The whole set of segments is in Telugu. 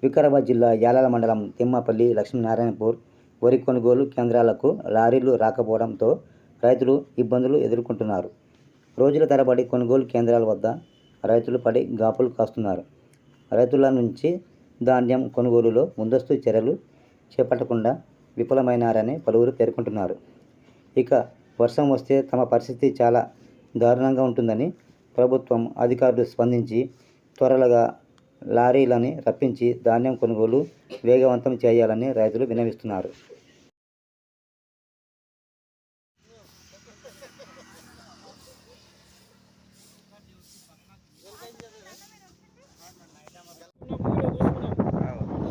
వికారాబాద్ జిల్లా యాలాల మండలం తిమ్మాపల్లి, లక్ష్మీనారాయణపూర్ వరి కొనుగోలు కేంద్రాలకు లారీలు రాకపోవడంతో రైతులు ఇబ్బందులు ఎదుర్కొంటున్నారు. రోజుల తరబడి కొనుగోలు కేంద్రాల వద్ద రైతులు పడి గాపులు కాస్తున్నారు. రైతుల నుంచి ధాన్యం కొనుగోలులో ముందస్తు చర్యలు చేపట్టకుండా విఫలమైనారని పలువురు పేర్కొంటున్నారు. ఇక వర్షం వస్తే తమ పరిస్థితి చాలా దారుణంగా ఉంటుందని ప్రభుత్వం అధికారులు స్పందించి త్వరగా లారీలని రప్పించి ధాన్యం కొనుగోలు వేగవంతం చేయాలని రైతులు విన్నవిస్తున్నారు.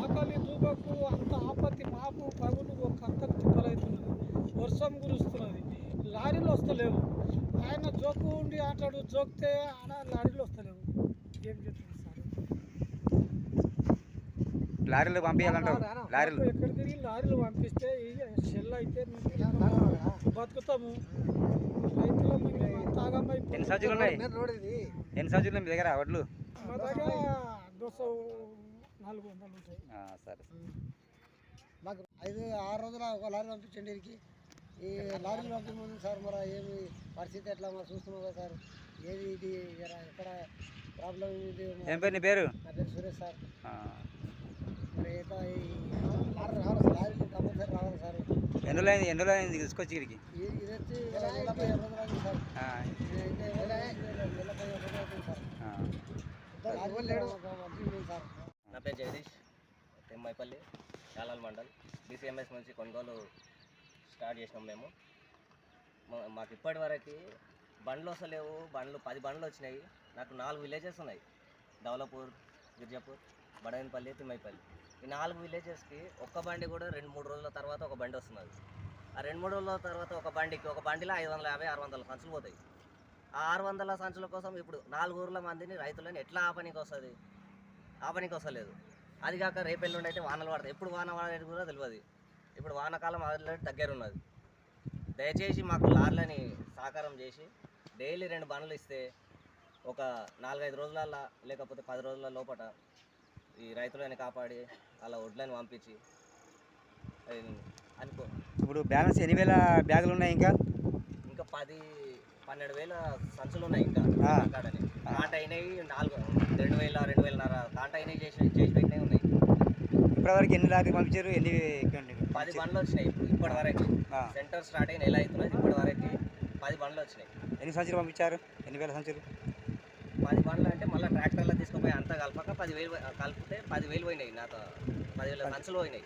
ఆకలి దూబకు అంత ఆపత్తి మాపు పగులు ఒక అంతకు తిప్పలవుతున్నది. వర్షం కురుస్తున్నది, లారీలు వస్తలేవు. ఆయన జోకు ఉండి ఆటాడు, జోకితే ఆడ లారీలు వస్తలేవు. ఏం చెప్తుంది సార్? లారీలు పంపించాలంటారు. లారీలు ఎక్కడ తిరిగి లారీలు పంపిస్తే షెల్ అయితే బతుకుతాము. రైతులము తాగమ్మాయి ఎన్ని సంచులు ఉన్నాయి మీ దగ్గర వడ్లు? మా దగ్గర 400 ఉంటాయి. సరే, మాకు 5-6 రోజుల ఒక లారీ పంపించండి. వీరికి ఈ లారీలు పంపించండి సార్. మరి ఏమి పరిస్థితి ఎట్లా మరి చూస్తున్నాం కదా సార్. ఏది ఇది ఎక్కడ ప్రాబ్లం ఇది? ఏం పేరు నీ పేరు? నా పేరు సురేష్ సార్. మరి లారీలు కంపల్సరీ రావాలి సార్. ఎన్ని రోజులైంది తీసుకొచ్చి ఇక్కడికి? ఇది వచ్చి 15 రోజులు అయింది సార్. నా పేరు జగదీష్, తిమ్మాపల్లి, యాలాల మండల్, DCMS నుంచి కొనుగోలు స్టార్ట్ చేసినాం మేము. మాకు ఇప్పటి వరకు బండ్లు వస్తలేవు. 10 బండ్లు వచ్చినాయి. నాకు 4 విలేజెస్ ఉన్నాయి: దౌలపూర్, గిర్జాపూర్, బడగన్పల్లి, తిమ్మాపల్లి. ఈ 4 విలేజెస్కి ఒక్క బండి కూడా 2-3 రోజుల తర్వాత ఒక బండి వస్తున్నది. ఆ 2-3 రోజుల తర్వాత ఒక బండిలో 550-600 సంచులు పోతాయి. ఆ 600 సంచుల కోసం ఇప్పుడు 4 ఊర్ల మందిని రైతులని ఎట్లా ఆపనికి వస్తుంది? ఆపనికి వస్తలేదు. అది కాక రేపెల్లుండి అయితే వానలు పడతాయి. ఎప్పుడు వాన పడేది కూడా తెలియదు. ఇప్పుడు వానకాలం ఆల్రెడీ దగ్గర ఉన్నది. దయచేసి మాకు లారీలని సహకారం చేసి డైలీ 2 బండ్లు ఇస్తే ఒక 4-5 రోజులల్లో లేకపోతే 10 రోజుల లోపల ఈ రైతులని కాపాడి అలా వడ్లని పంపించి అనుకో. ఇప్పుడు బ్యాలెన్స్ 8,000 బ్యాగులు ఉన్నాయి. ఇంకా 10-12,000 సంచులు ఉన్నాయి. ఇంకా కాడని కాంట అయినవి 2,000-2,500 కాంట అయినవి చేసి పెట్టినవి ఉన్నాయి. ఇప్పటివరకు ఎన్ని లారీలు పంపించారు? 10 బండ్లు వచ్చినాయి. ఇప్పటి వరకు సెంటర్ స్టార్ట్ అయిన ఎలా అవుతున్నది? ఇప్పటి వరకు 10 బండ్లు వచ్చినాయి. ఎన్ని సంచులు పంపించారు? ఎన్ని వేల సంచులు? 10 బండ్లు అంటే మళ్ళీ ట్రాక్టర్లో తీసుకుపోయి అంతా కలపక 10,000 కలిపితే 10,000 పోయినాయి. నాకు 10,000 సంచులు పోయినాయి.